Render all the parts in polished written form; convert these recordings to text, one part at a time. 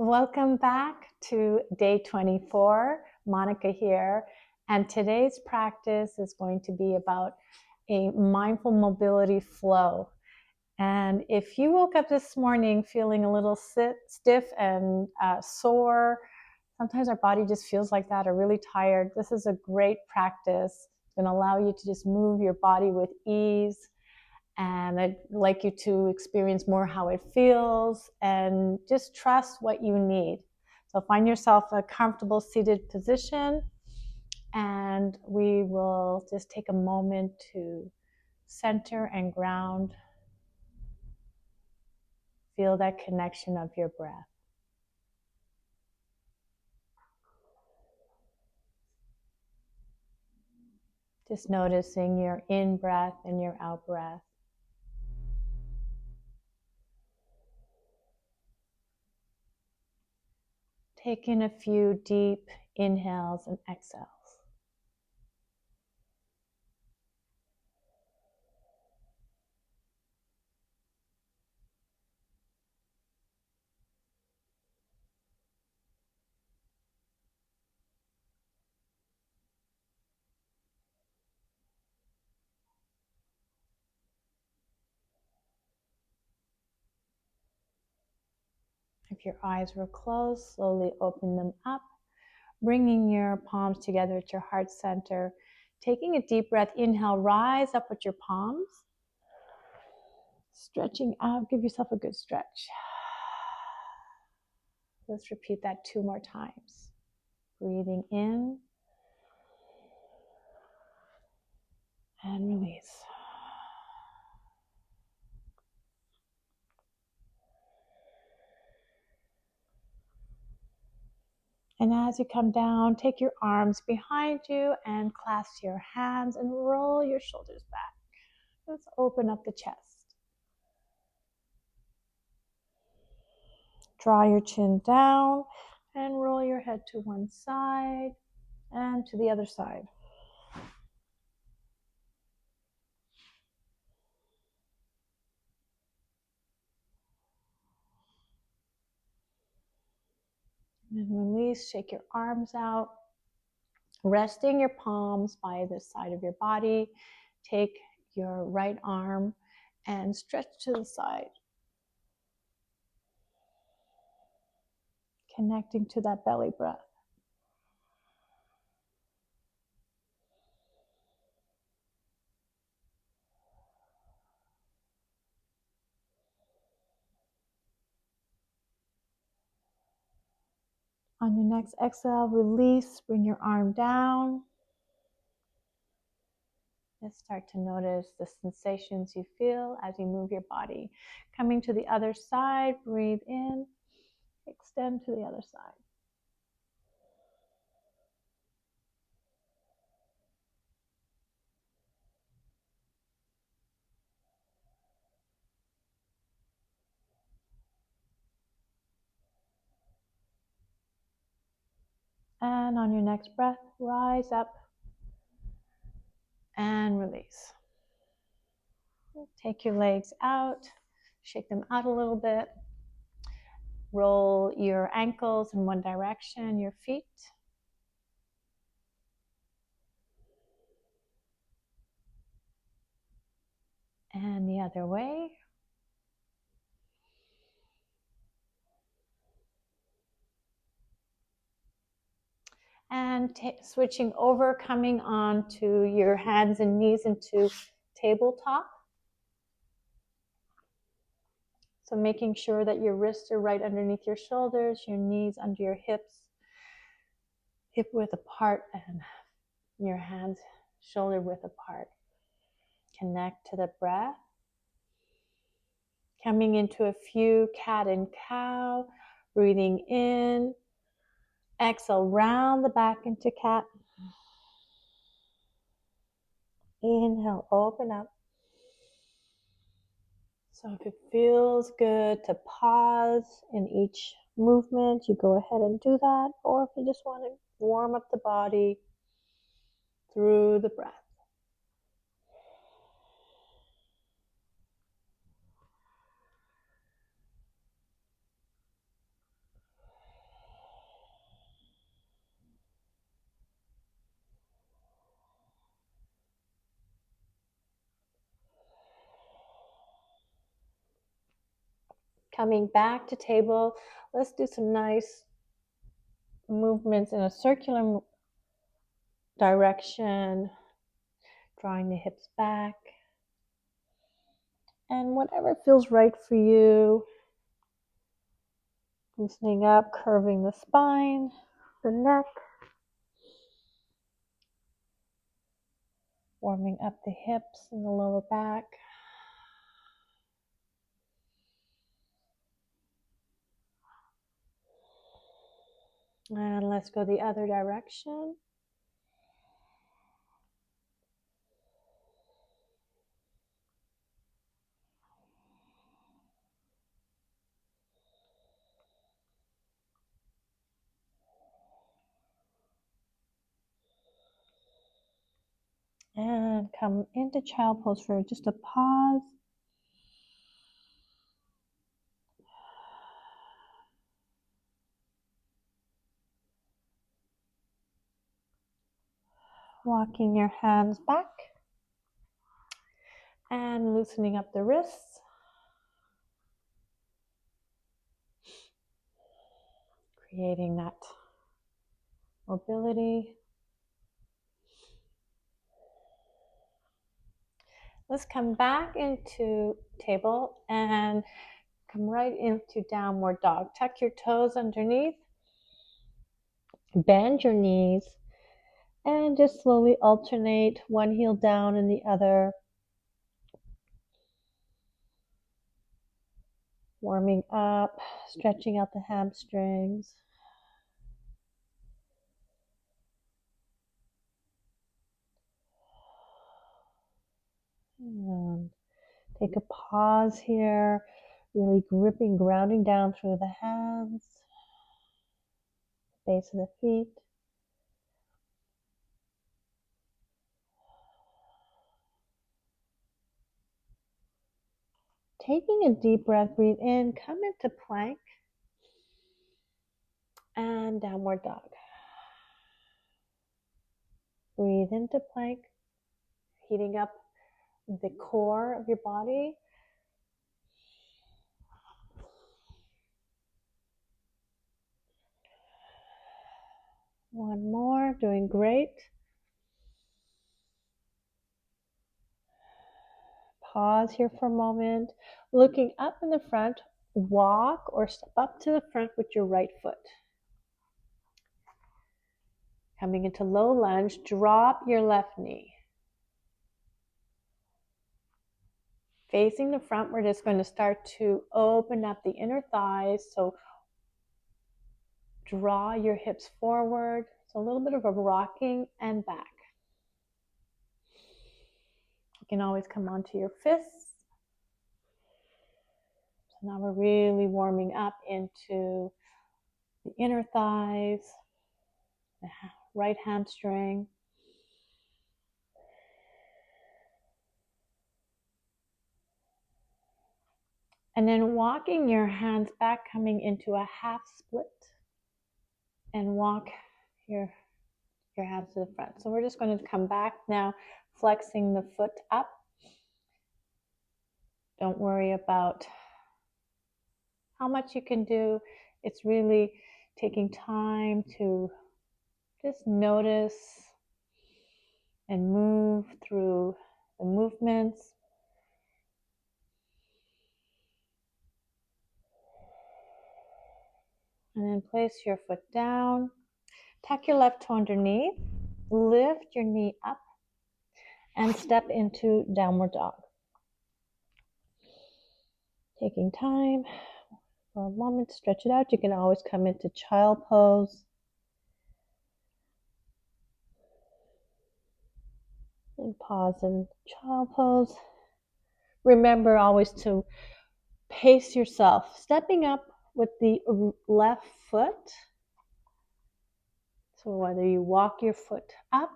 Welcome back to day 24. Monica here. And today's practice is going to be about a mindful mobility flow. And if you woke up this morning feeling a little stiff and sore, sometimes our body just feels like that or really tired, this is a great practice. It's going to allow you to just move your body with ease. And I'd like you to experience more how it feels and just trust what you need. So find yourself a comfortable seated position, and we will just take a moment to center and ground. Feel that connection of your breath. Just noticing your in breath and your out breath. Take in a few deep inhales and exhales. If your eyes were closed, slowly open them up, bringing your palms together at your heart center. Taking a deep breath, inhale, rise up with your palms. Stretching out, give yourself a good stretch. Let's repeat that 2 more times. Breathing in and release. And as you come down, take your arms behind you and clasp your hands and roll your shoulders back. Let's open up the chest. Draw your chin down and roll your head to one side and to the other side. And release, shake your arms out, resting your palms by the side of your body. Take your right arm and stretch to the side, connecting to that belly breath. On your next exhale, release, bring your arm down. Let's start to notice the sensations you feel as you move your body. Coming to the other side, breathe in, extend to the other side. And on your next breath, rise up and release. Take your legs out, shake them out a little bit. Roll your ankles in one direction, your feet. And the other way. And switching over, coming on to your hands and knees into tabletop. So making sure that your wrists are right underneath your shoulders, your knees under your hips, hip width apart, and your hands shoulder width apart. Connect to the breath. Coming into a few cat and cow, breathing in. Exhale, round the back into cat. Inhale, open up. So if it feels good to pause in each movement, you go ahead and do that. Or if you just want to warm up the body through the breath. Coming back to table, let's do some nice movements in a circular direction, drawing the hips back. And whatever feels right for you. Loosening up, curving the spine, the neck. Warming up the hips and the lower back. And let's go the other direction. And come into child pose for just a pause. Walking your hands back and loosening up the wrists. Creating that mobility. Let's come back into table and come right into downward dog. Tuck your toes underneath. Bend your knees and just slowly alternate one heel down and the other. Warming up, stretching out the hamstrings. And take a pause here, really gripping, grounding down through the hands, base of the feet. Taking a deep breath, breathe in, come into plank and downward dog. Breathe into plank, heating up the core of your body. One more, doing great. Pause here for a moment. Looking up in the front, walk or step up to the front with your right foot. Coming into low lunge, drop your left knee. Facing the front, we're just going to start to open up the inner thighs. So draw your hips forward. So a little bit of a rocking and back. You can always come onto your fists. So now we're really warming up into the inner thighs, the right hamstring. And then walking your hands back, coming into a half split. And walk your hands to the front. So we're just going to come back now, flexing the foot up. Don't worry about how much you can do. It's really taking time to just notice and move through the movements. And then place your foot down. Tuck your left toe underneath. Lift your knee up and step into downward dog. Taking time for a moment to stretch it out. You can always come into child pose. And pause in child pose. Remember always to pace yourself, stepping up with the left foot. So whether you walk your foot up,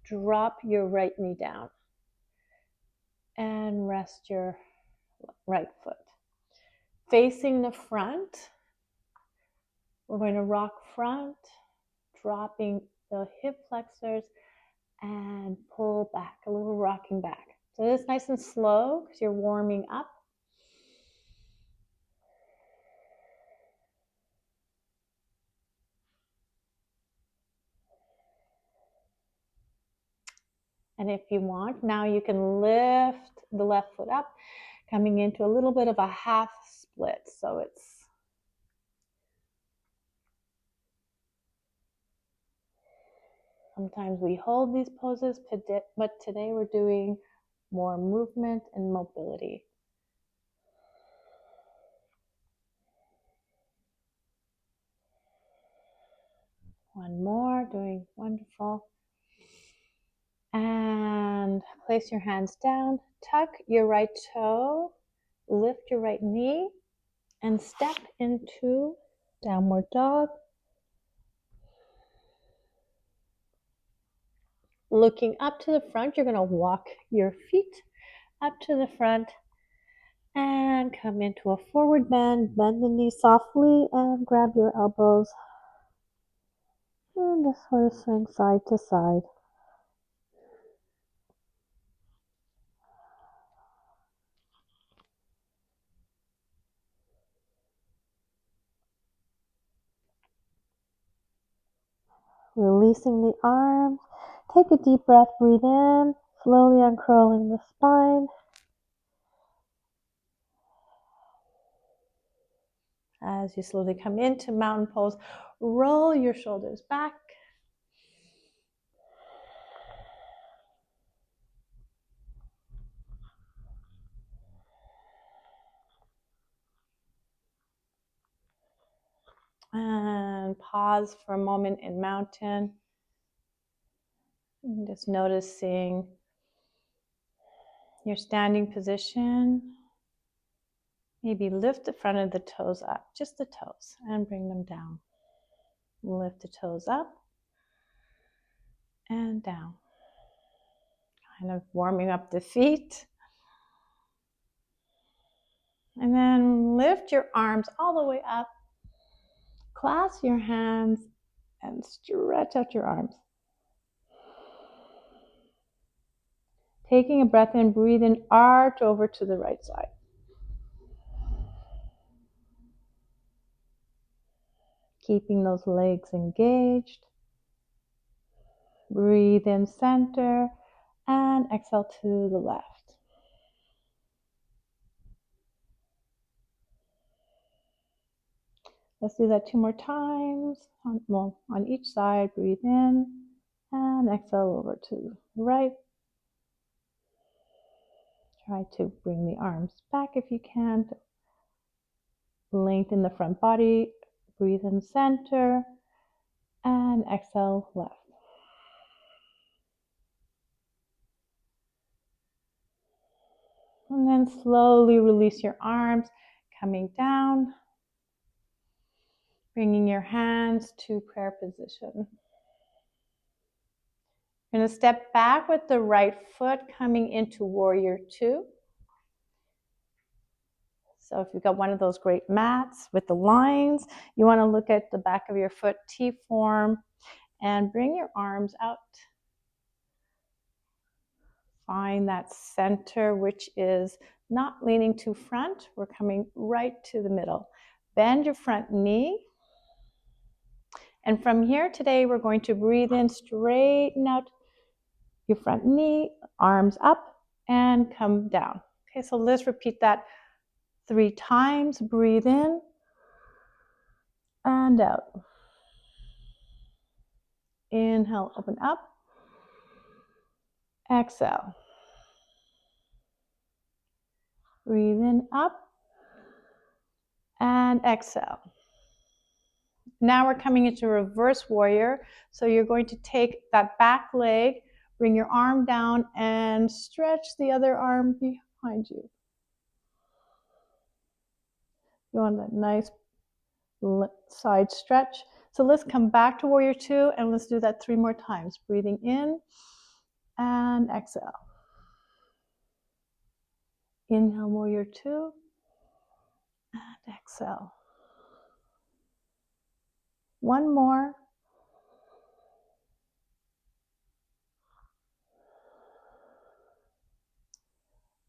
drop your right knee down, and rest your right foot. Facing the front, we're going to rock front, dropping the hip flexors, and pull back, a little rocking back. So this is nice and slow because you're warming up. And if you want, now you can lift the left foot up, coming into a little bit of a half split. So it's sometimes we hold these poses, but today we're doing more movement and mobility. One more, doing wonderful. And place your hands down, tuck your right toe, lift your right knee, and step into downward dog. Looking up to the front, you're going to walk your feet up to the front and come into a forward bend. Bend the knees softly and grab your elbows. And just sort of swing side to side. Releasing the arms. Take a deep breath, breathe in, slowly uncurling the spine. As you slowly come into mountain pose, roll your shoulders back. And pause for a moment in mountain. And just noticing your standing position. Maybe lift the front of the toes up, just the toes, and bring them down. Lift the toes up and down. Kind of warming up the feet. And then lift your arms all the way up. Clasp your hands and stretch out your arms. Taking a breath in, breathe in, arch over to the right side. Keeping those legs engaged. Breathe in center and exhale to the left. Let's do that 2 more times. On each side, breathe in and exhale over to the right. Try to bring the arms back if you can. Lengthen the front body. Breathe in center and exhale left. And then slowly release your arms, coming down. Bringing your hands to prayer position. You're going to step back with the right foot coming into warrior 2. So if you've got one of those great mats with the lines, you want to look at the back of your foot, T form, and bring your arms out. Find that center, which is not leaning to front. We're coming right to the middle. Bend your front knee. And from here today, we're going to breathe in, straighten out your front knee, arms up, and come down. Okay, so let's repeat that 3 times. Breathe in and out. Inhale, open up. Exhale. Breathe in, up, and exhale. Now we're coming into reverse warrior. So you're going to take that back leg, bring your arm down, and stretch the other arm behind you. You want that nice side stretch. So let's come back to warrior 2, and let's do that 3 more times. Breathing in and exhale. Inhale, warrior 2, and exhale. One more.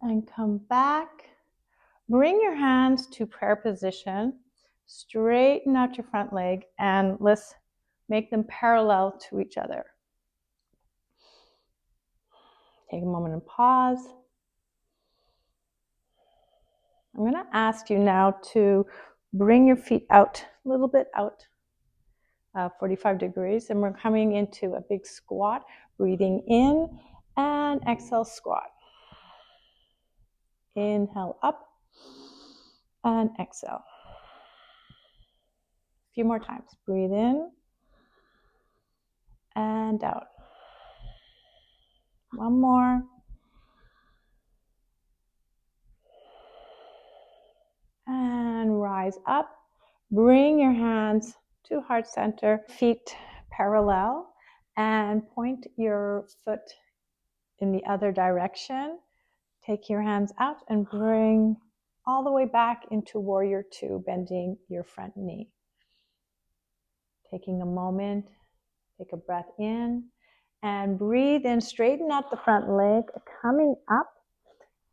And come back. Bring your hands to prayer position. Straighten out your front leg, and let's make them parallel to each other. Take a moment and pause. I'm going to ask you now to bring your feet out, a little bit out, 45 degrees, and we're coming into a big squat, breathing in and exhale, squat. Inhale up and exhale. A few more times. Breathe in and out. One more. And rise up. Bring your hands to heart center, feet parallel, and point your foot in the other direction. Take your hands out and bring all the way back into warrior two, bending your front knee. Taking a moment, take a breath in and breathe in, straighten out the front leg, coming up,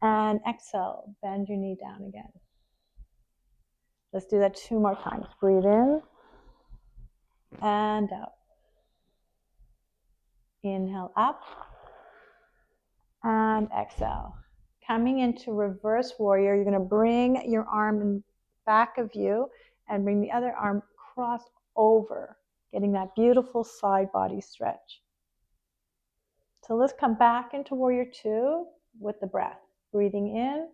and exhale, bend your knee down again. Let's do that 2 more times. Breathe in and out. Inhale up and exhale. Coming into reverse warrior, you're going to bring your arm in back of you and bring the other arm cross over, getting that beautiful side body stretch. So let's come back into warrior two with the breath. Breathing in,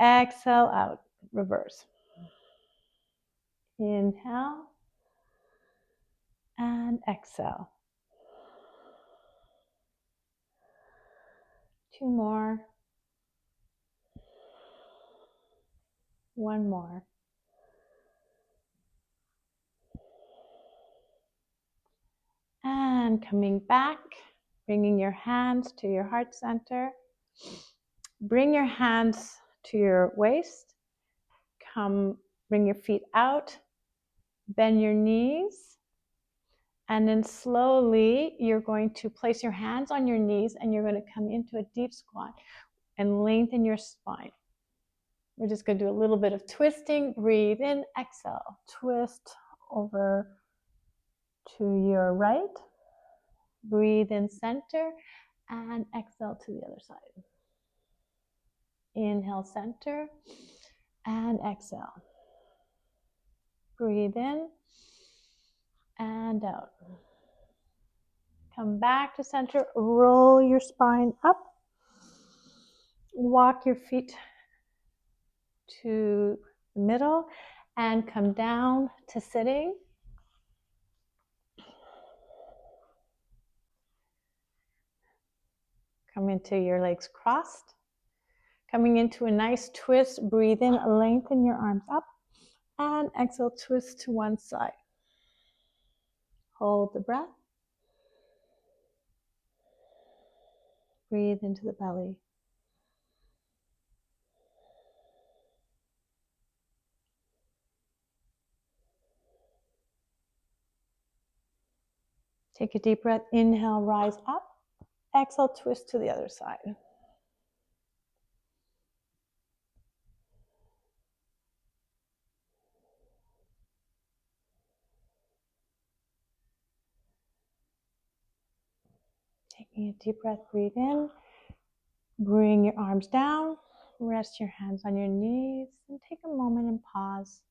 exhale out, reverse. Inhale and exhale. 2 more. 1 more. And coming back, bringing your hands to your heart center. Bring your hands to your waist. Bring your feet out. Bend your knees. And then slowly, you're going to place your hands on your knees and you're going to come into a deep squat and lengthen your spine. We're just going to do a little bit of twisting. Breathe in, exhale. Twist over to your right. Breathe in center and exhale to the other side. Inhale center and exhale. Breathe in and out. Come back to center. Roll your spine up. Walk your feet to the middle and come down to sitting. Come into your legs crossed. Coming into a nice twist, breathe in, lengthen your arms up, and exhale, twist to one side. Hold the breath. Breathe into the belly. Take a deep breath, inhale, rise up. Exhale, twist to the other side. Taking a deep breath, breathe in. Bring your arms down. Rest your hands on your knees and take a moment and pause.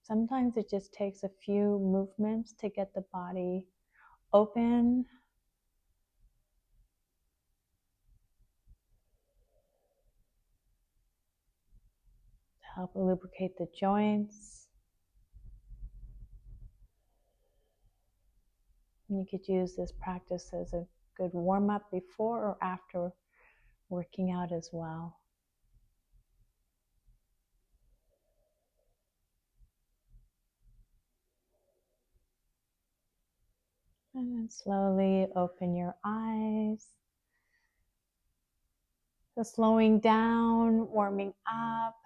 Sometimes it just takes a few movements to get the body open. To help lubricate the joints. And you could use this practice as a good warm-up before or after working out as well. And then slowly open your eyes. So slowing down, warming up.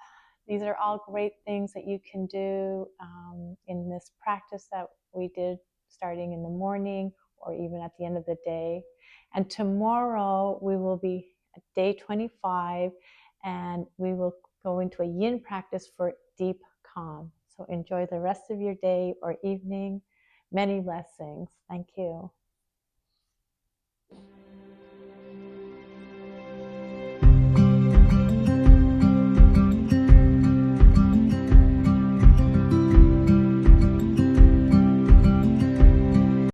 These are all great things that you can do in this practice that we did starting in the morning or even at the end of the day. And tomorrow we will be at day 25 and we will go into a yin practice for deep calm. So enjoy the rest of your day or evening. Many blessings. Thank you.